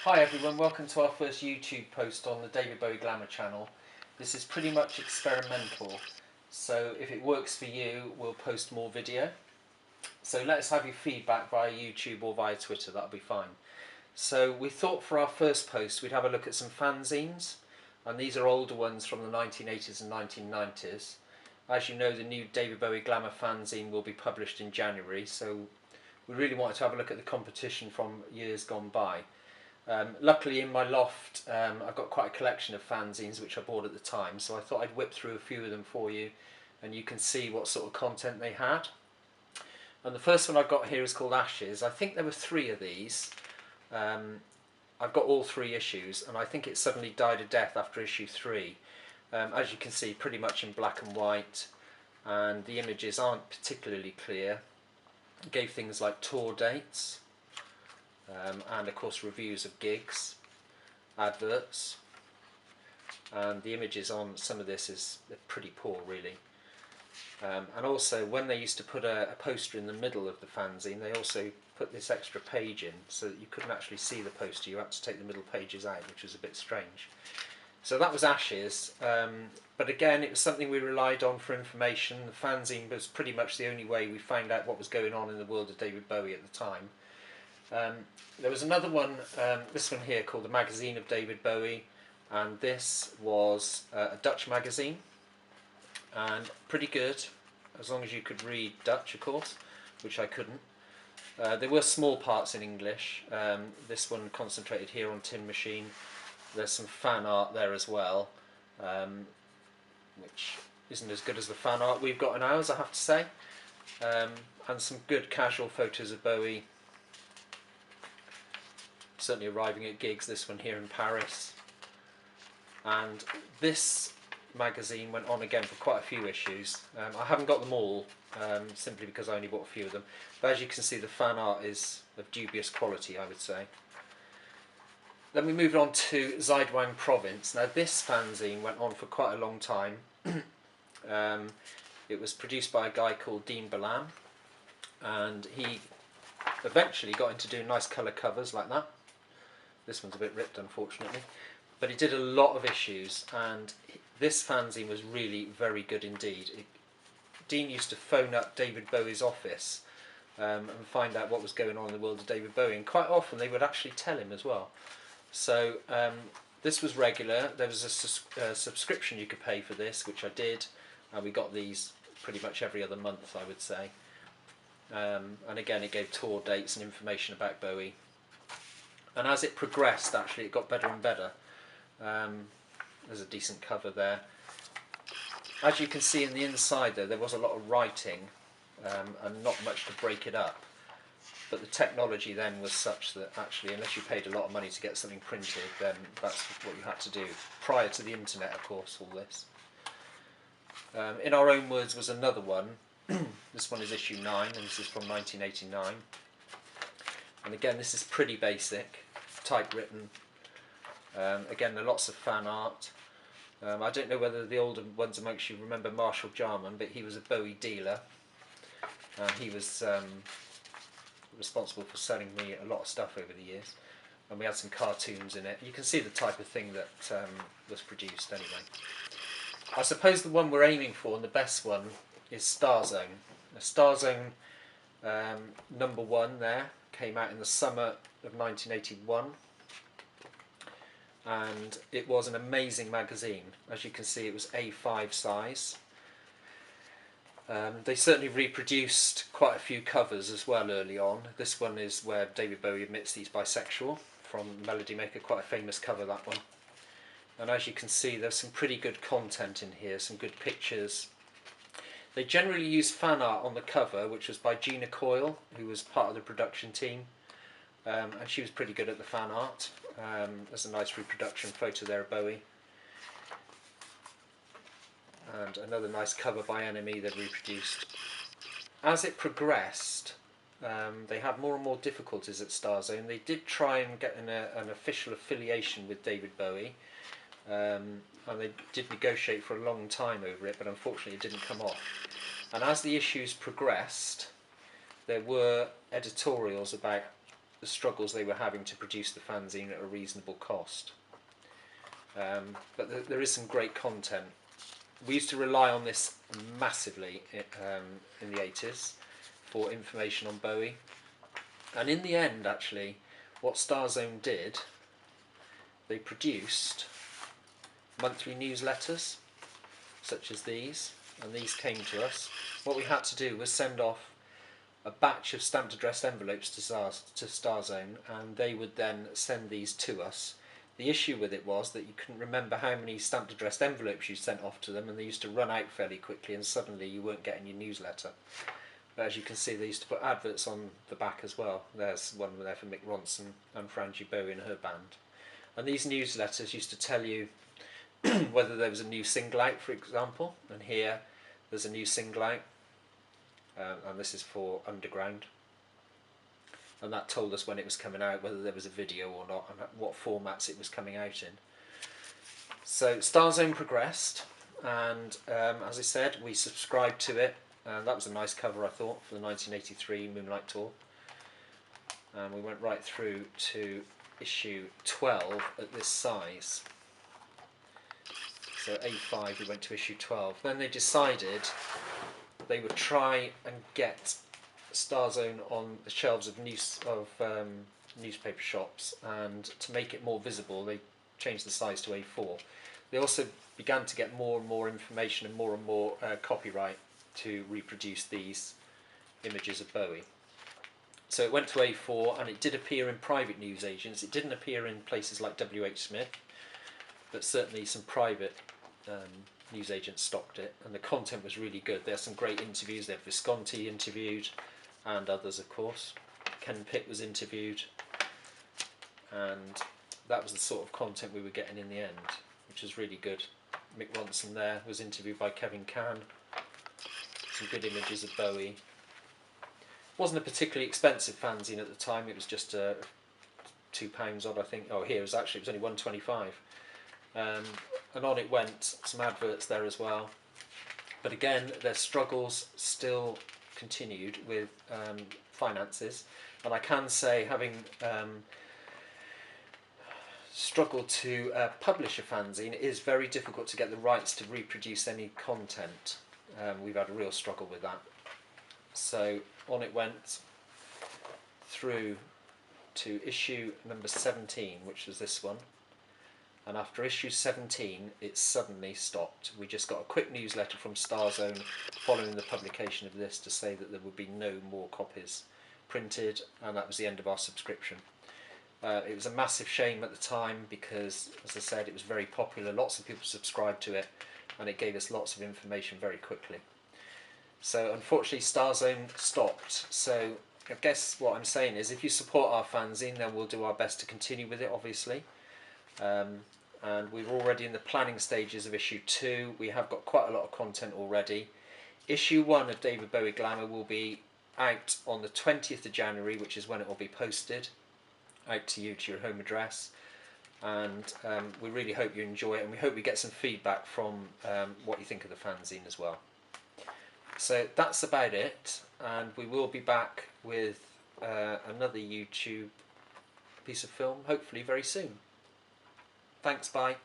Hi everyone, welcome to our first YouTube post on the David Bowie Glamour channel. This is pretty much experimental, so if it works for you, we'll post more video. So let us have your feedback via YouTube or via Twitter, that'll be fine. So we thought for our first post we'd have a look at some fanzines, and these are older ones from the 1980s and 1990s. As you know, the new David Bowie Glamour fanzine will be published in January, so we really wanted to have a look at the competition from years gone by. Luckily in my loft I've got quite a collection of fanzines which I bought at the time, so I thought I'd whip through a few of them for you and you can see what sort of content they had. And the first one I've got here is called Ashes. I think there were 3 of these. I've got all 3 issues and I think it suddenly died a death after issue 3. As you can see, pretty much in black and white, and the images aren't particularly clear. It gave things like tour dates, and of course reviews of gigs, adverts, and the images on some of this is pretty poor really. And also when they used to put a poster in the middle of the fanzine, they also put this extra page in so that you couldn't actually see the poster, you had to take the middle pages out, which was a bit strange. So that was Ashes, but again it was something we relied on for information. The fanzine was pretty much the only way we found out what was going on in the world of David Bowie at the time. There was another one, this one here, called the Magazine of David Bowie, and this was a Dutch magazine, and pretty good, as long as you could read Dutch of course, which I couldn't. There were small parts in English. This one concentrated here on Tin Machine. There's some fan art there as well, which isn't as good as the fan art we've got in ours, I have to say, and some good casual photos of Bowie. Certainly arriving at gigs, this one here in Paris. And this magazine went on again for quite a few issues. I haven't got them all, simply because I only bought a few of them. But as you can see, the fan art is of dubious quality, I would say. Then we move on to Zuidwang Province. Now this fanzine went on for quite a long time. It was produced by a guy called Dean Balam, and he eventually got into doing nice colour covers like that. This one's a bit ripped unfortunately, but he did a lot of issues, and this fanzine was really very good indeed. Dean used to phone up David Bowie's office and find out what was going on in the world of David Bowie, and quite often they would actually tell him as well. So this was regular. There was a subscription you could pay for this, which I did, and we got these pretty much every other month, I would say. And again it gave tour dates and information about Bowie. And as it progressed, actually, it got better and better. There's a decent cover there. As you can see in the inside, though, there was a lot of writing and not much to break it up. But the technology then was such that actually, unless you paid a lot of money to get something printed, then that's what you had to do. Prior to the internet, of course, all this. In Our Own Words was another one. This one is issue 9, and this is from 1989. And again, this is pretty basic, typewritten. Again, there are lots of fan art. I don't know whether the older ones amongst you remember Marshall Jarman, but he was a Bowie dealer. He was responsible for selling me a lot of stuff over the years. And we had some cartoons in it. You can see the type of thing that was produced anyway. I suppose the one we're aiming for, and the best one, is Star Zone. Now, Star Zone #1 there came out in the summer of 1981, and it was an amazing magazine. As you can see, it was A5 size. They certainly reproduced quite a few covers as well early on. This one is where David Bowie admits he's bisexual, from Melody Maker, quite a famous cover, that one. And as you can see, there's some pretty good content in here, some good pictures. They generally used fan art on the cover, which was by Gina Coyle, who was part of the production team, and she was pretty good at the fan art. There's a nice reproduction photo there of Bowie. And another nice cover by Enemy they've reproduced. As it progressed, they had more and more difficulties at Star Zone. They did try and get an official affiliation with David Bowie, and they did negotiate for a long time over it, but unfortunately it didn't come off. And as the issues progressed, there were editorials about the struggles they were having to produce the fanzine at a reasonable cost. But there is some great content. We used to rely on this massively in the 80s for information on Bowie. And in the end, actually, what Starzone did, they produced monthly newsletters, such as these, and these came to us. What we had to do was send off a batch of stamped addressed envelopes to Starzone, and they would then send these to us. The issue with it was that you couldn't remember how many stamped addressed envelopes you sent off to them, and they used to run out fairly quickly, and suddenly you weren't getting your newsletter. But as you can see, they used to put adverts on the back as well. There's one there for Mick Ronson and Frangie Bowie and her band. And these newsletters used to tell you whether there was a new single out, for example, and here there's a new single out, and this is for Underground, and that told us when it was coming out, whether there was a video or not, and what formats it was coming out in. So Starzone progressed, and as I said, we subscribed to it, and that was a nice cover, I thought, for the 1983 Moonlight Tour, and we went right through to issue 12 at this size. So A5, we went to issue 12. Then they decided they would try and get Starzone on the shelves of newspaper shops, and to make it more visible they changed the size to A4. They also began to get more and more information and more copyright to reproduce these images of Bowie. So it went to A4, and it did appear in private newsagents. It didn't appear in places like W.H. Smith, but certainly some private newsagents stocked it, and the content was really good. There's some great interviews. They have Visconti interviewed, and others, of course. Ken Pitt was interviewed, and that was the sort of content we were getting in the end, which was really good. Mick Ronson there was interviewed by Kevin Can. Some good images of Bowie. Wasn't a particularly expensive fanzine at the time. It was just £2 odd, I think. Oh, here it was only £1.25. And on it went, some adverts there as well. But again, their struggles still continued with finances, and I can say, having struggled to publish a fanzine, it is very difficult to get the rights to reproduce any content. We've had a real struggle with that. So on it went through to issue number 17, which was this one. And after issue 17, it suddenly stopped. We just got a quick newsletter from Starzone following the publication of this to say that there would be no more copies printed, and that was the end of our subscription. It was a massive shame at the time because, as I said, it was very popular. Lots of people subscribed to it, and it gave us lots of information very quickly. So unfortunately, Starzone stopped. So I guess what I'm saying is, if you support our fanzine, then we'll do our best to continue with it, obviously. And we're already in the planning stages of issue 2. We have got quite a lot of content already. Issue 1 of David Bowie Glamour will be out on the 20th of January, which is when it will be posted out to you, to your home address. And we really hope you enjoy it, and we hope we get some feedback from what you think of the fanzine as well. So that's about it, and we will be back with another YouTube piece of film, hopefully very soon. Thanks, bye.